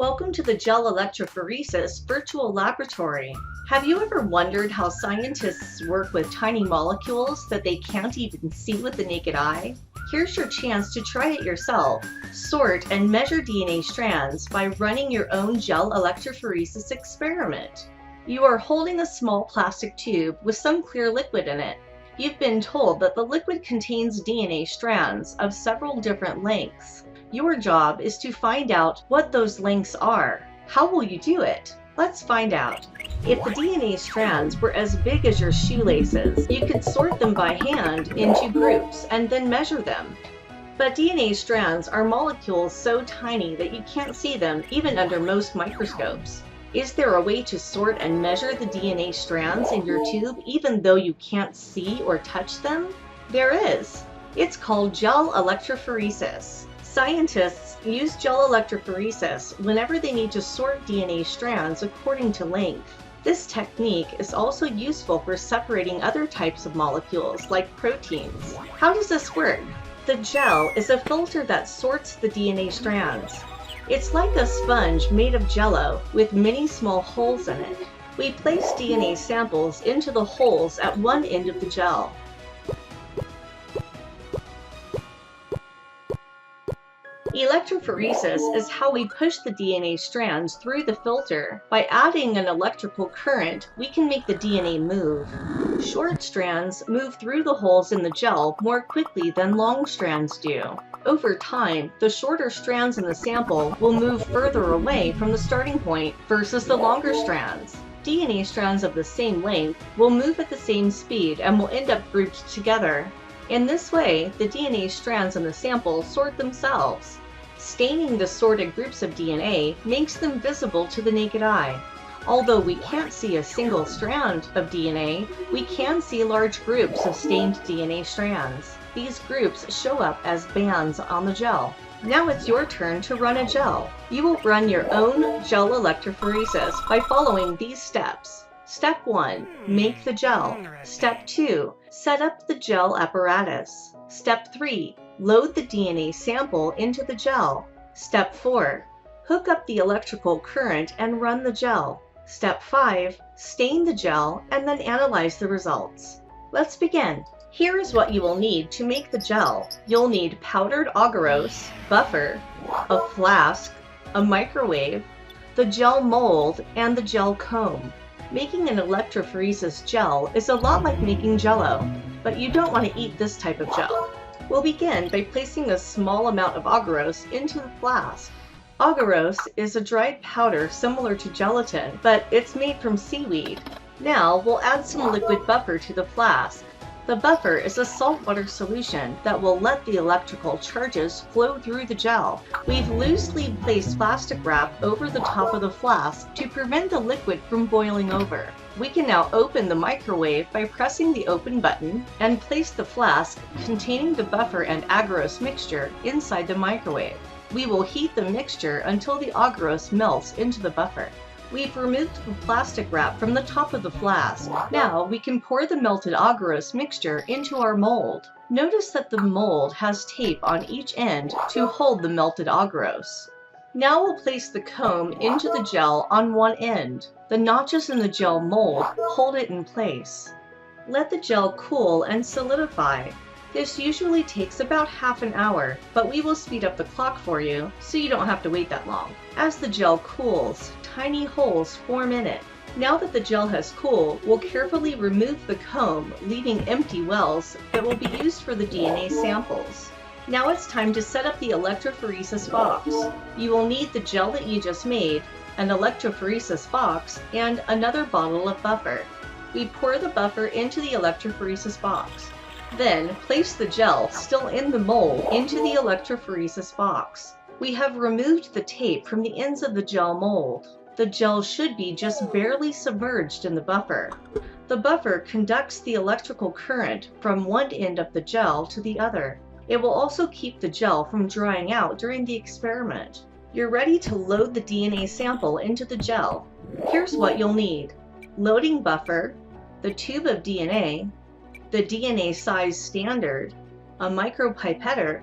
Welcome to the Gel Electrophoresis virtual laboratory. Have you ever wondered how scientists work with tiny molecules that they can't even see with the naked eye? Here's your chance to try it yourself. Sort and measure DNA strands by running your own gel electrophoresis experiment. You are holding a small plastic tube with some clear liquid in it. You've been told that the liquid contains DNA strands of several different lengths. Your job is to find out what those lengths are. How will you do it? Let's find out. If the DNA strands were as big as your shoelaces, you could sort them by hand into groups and then measure them. But DNA strands are molecules so tiny that you can't see them even under most microscopes. Is there a way to sort and measure the DNA strands in your tube even though you can't see or touch them? There is. It's called gel electrophoresis. Scientists use gel electrophoresis whenever they need to sort DNA strands according to length. This technique is also useful for separating other types of molecules like proteins. How does this work? The gel is a filter that sorts the DNA strands. It's like a sponge made of jello with many small holes in it. We place DNA samples into the holes at one end of the gel. Electrophoresis is how we push the DNA strands through the filter. By adding an electrical current, we can make the DNA move. Short strands move through the holes in the gel more quickly than long strands do. Over time, the shorter strands in the sample will move further away from the starting point versus the longer strands. DNA strands of the same length will move at the same speed and will end up grouped together. In this way, the DNA strands in the sample sort themselves. Staining the sorted groups of DNA makes them visible to the naked eye. Although we can't see a single strand of DNA, we can see large groups of stained DNA strands. These groups show up as bands on the gel. Now it's your turn to run a gel. You will run your own gel electrophoresis by following these steps. Step 1. Make the gel. Step 2. Set up the gel apparatus. Step 3. Load the DNA sample into the gel. Step 4. Hook up the electrical current and run the gel. Step 5. Stain the gel and then analyze the results. Let's begin. Here is what you will need to make the gel. You'll need powdered agarose, buffer, a flask, a microwave, the gel mold, and the gel comb. Making an electrophoresis gel is a lot like making jello, but you don't want to eat this type of gel. We'll begin by placing a small amount of agarose into the flask. Agarose is a dried powder similar to gelatin, but it's made from seaweed. Now we'll add some liquid buffer to the flask. The buffer is a saltwater solution that will let the electrical charges flow through the gel. We've loosely placed plastic wrap over the top of the flask to prevent the liquid from boiling over. We can now open the microwave by pressing the open button and place the flask containing the buffer and agarose mixture inside the microwave. We will heat the mixture until the agarose melts into the buffer. We've removed the plastic wrap from the top of the flask. Now we can pour the melted agarose mixture into our mold. Notice that the mold has tape on each end to hold the melted agarose. Now we'll place the comb into the gel on one end. The notches in the gel mold hold it in place. Let the gel cool and solidify. This usually takes about half an hour, but we will speed up the clock for you so you don't have to wait that long. As the gel cools, tiny holes form in it. Now that the gel has cooled, we'll carefully remove the comb, leaving empty wells that will be used for the DNA samples. Now it's time to set up the electrophoresis box. You will need the gel that you just made, an electrophoresis box, and another bottle of buffer. We pour the buffer into the electrophoresis box. Then place the gel, still in the mold, into the electrophoresis box. We have removed the tape from the ends of the gel mold. The gel should be just barely submerged in the buffer. The buffer conducts the electrical current from one end of the gel to the other. It will also keep the gel from drying out during the experiment. You're ready to load the DNA sample into the gel. Here's what you'll need. Loading buffer, the tube of DNA, the DNA size standard, a micropipetter,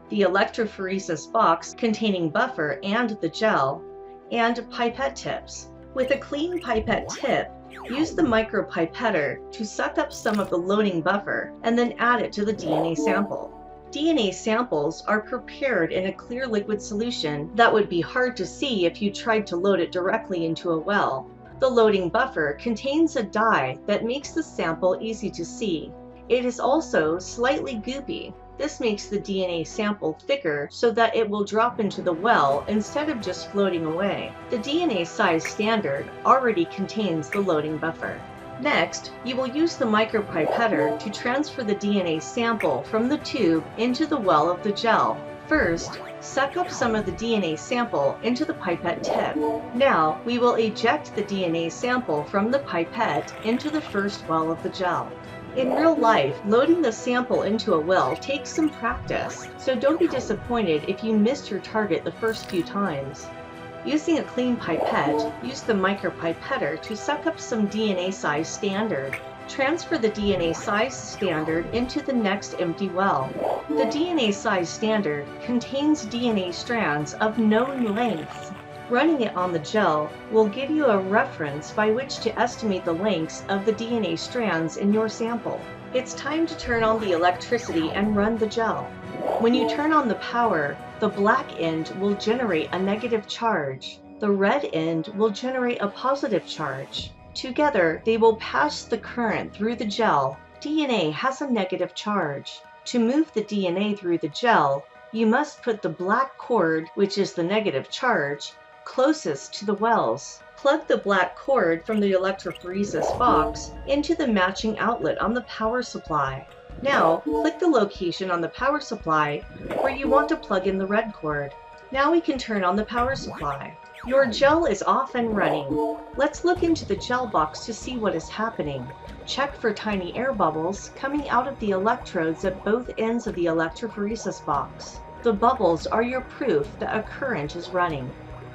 the electrophoresis box containing buffer and the gel, and pipette tips. With a clean pipette tip, use the micropipetter to suck up some of the loading buffer and then add it to the DNA sample. DNA samples are prepared in a clear liquid solution that would be hard to see if you tried to load it directly into a well. The loading buffer contains a dye that makes the sample easy to see. It is also slightly goopy. This makes the DNA sample thicker so that it will drop into the well instead of just floating away. The DNA size standard already contains the loading buffer. Next, you will use the micropipetter to transfer the DNA sample from the tube into the well of the gel. First, suck up some of the DNA sample into the pipette tip. Now, we will eject the DNA sample from the pipette into the first well of the gel. In real life, loading the sample into a well takes some practice, so don't be disappointed if you missed your target the first few times. Using a clean pipette, use the micropipetter to suck up some DNA size standard. Transfer the DNA size standard into the next empty well. The DNA size standard contains DNA strands of known lengths. Running it on the gel will give you a reference by which to estimate the lengths of the DNA strands in your sample. It's time to turn on the electricity and run the gel. When you turn on the power, the black end will generate a negative charge. The red end will generate a positive charge. Together, they will pass the current through the gel. DNA has a negative charge. To move the DNA through the gel, you must put the black cord, which is the negative charge, closest to the wells. Plug the black cord from the electrophoresis box into the matching outlet on the power supply. Now, click the location on the power supply where you want to plug in the red cord. Now we can turn on the power supply. Your gel is off and running. Let's look into the gel box to see what is happening. Check for tiny air bubbles coming out of the electrodes at both ends of the electrophoresis box. The bubbles are your proof that a current is running.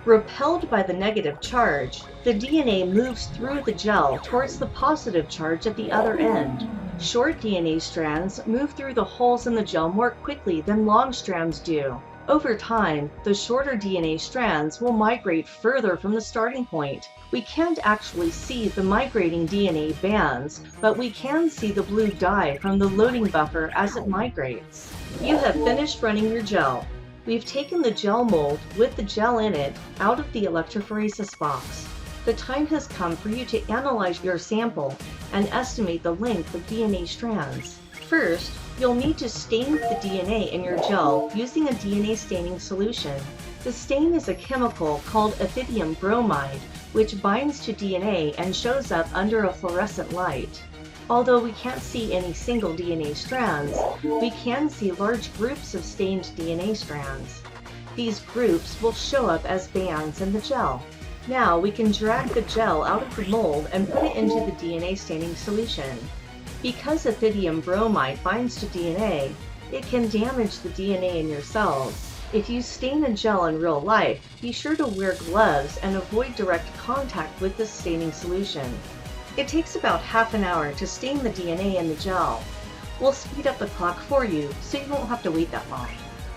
Repelled by the negative charge, the DNA moves through the gel towards the positive charge at the other end. Short DNA strands move through the holes in the gel more quickly than long strands do. Over time, the shorter DNA strands will migrate further from the starting point. We can't actually see the migrating DNA bands, but we can see the blue dye from the loading buffer as it migrates. You have finished running your gel. We've taken the gel mold with the gel in it out of the electrophoresis box. The time has come for you to analyze your sample and estimate the length of DNA strands. First, you'll need to stain the DNA in your gel using a DNA staining solution. The stain is a chemical called ethidium bromide, which binds to DNA and shows up under a fluorescent light. Although we can't see any single DNA strands, we can see large groups of stained DNA strands. These groups will show up as bands in the gel. Now we can drag the gel out of the mold and put it into the DNA staining solution. Because ethidium bromide binds to DNA, it can damage the DNA in your cells. If you stain a gel in real life, be sure to wear gloves and avoid direct contact with the staining solution. It takes about half an hour to stain the DNA in the gel. We'll speed up the clock for you so you won't have to wait that long.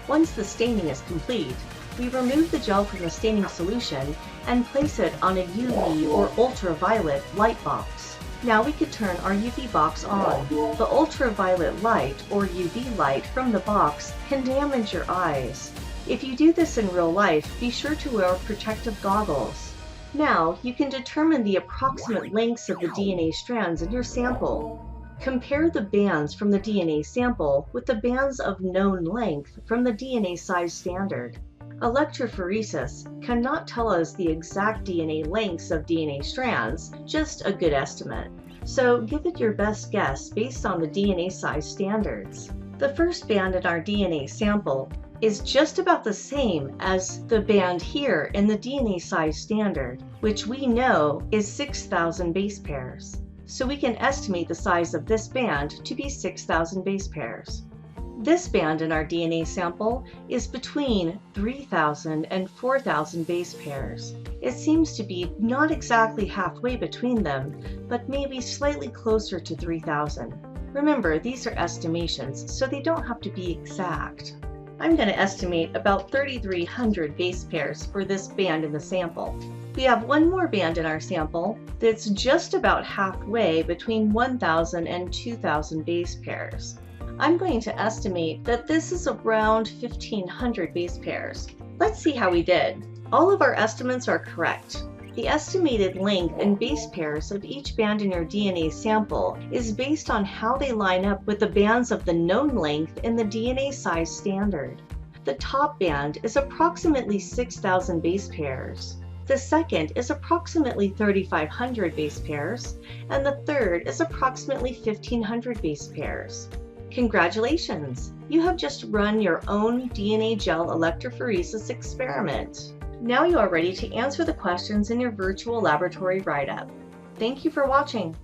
Once the staining is complete, we remove the gel from the staining solution and place it on a UV or ultraviolet light box. Now we can turn our UV box on. The ultraviolet light or UV light from the box can damage your eyes. If you do this in real life, be sure to wear protective goggles. Now you can determine the approximate lengths of the DNA strands in your sample. Compare the bands from the DNA sample with the bands of known length from the DNA size standard. Electrophoresis cannot tell us the exact DNA lengths of DNA strands, just a good estimate. So give it your best guess based on the DNA size standards. The first band in our DNA sample is just about the same as the band here in the DNA size standard, which we know is 6,000 base pairs. So we can estimate the size of this band to be 6,000 base pairs. This band in our DNA sample is between 3,000 and 4,000 base pairs. It seems to be not exactly halfway between them, but maybe slightly closer to 3,000. Remember, these are estimations, so they don't have to be exact. I'm going to estimate about 3,300 base pairs for this band in the sample. We have one more band in our sample that's just about halfway between 1,000 and 2,000 base pairs. I'm going to estimate that this is around 1,500 base pairs. Let's see how we did. All of our estimates are correct. The estimated length and base pairs of each band in your DNA sample is based on how they line up with the bands of the known length in the DNA size standard. The top band is approximately 6,000 base pairs. The second is approximately 3,500 base pairs, and the third is approximately 1,500 base pairs. Congratulations! You have just run your own DNA gel electrophoresis experiment. Now you are ready to answer the questions in your virtual laboratory write-up. Thank you for watching.